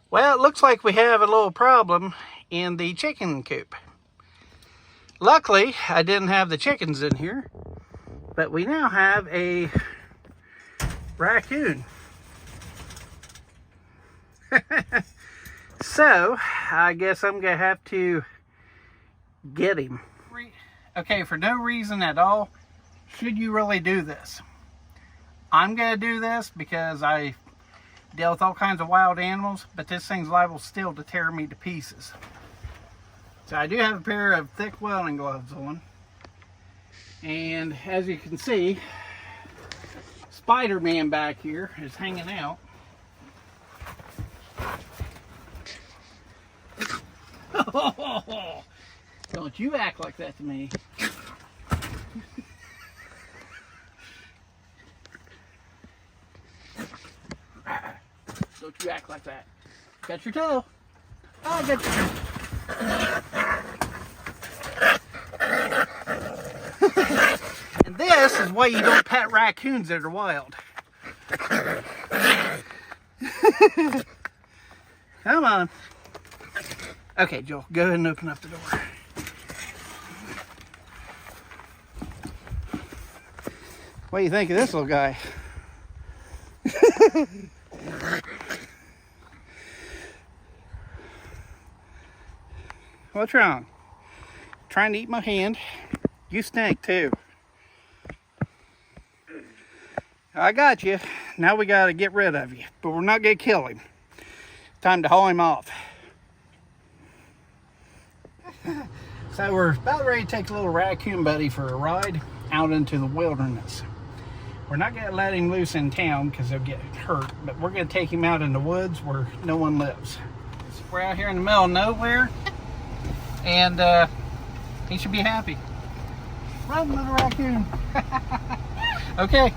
Well, it looks like we have a little problem in the chicken coop. Luckily, I didn't have the chickens in here, but we now have a raccoon. So, I guess I'm going to have to get him. Okay, for no reason at all, should you really do this? I'm going to do this because I deal with all kinds of wild animals, but this thing's liable still to tear me to pieces. So I do have a pair of thick welding gloves on. And as you can see, Spider-Man back here is hanging out. Don't you act like that to me. Don't you act like that. Got your toe. Oh, I got your toe. And this is why you don't pet raccoons that are wild. Come on. Okay, Joel, go ahead and open up the door. What do you think of this little guy? What's wrong? Trying to eat my hand. You stink too. I got you. Now we got to get rid of you, but we're not going to kill him. Time to haul him off. So we're about ready to take a little raccoon buddy for a ride out into the wilderness. We're not going to let him loose in town because he'll get hurt, but we're going to take him out in the woods where no one lives. We're out here in the middle of nowhere, and he should be happy. Run, little raccoon. Okay.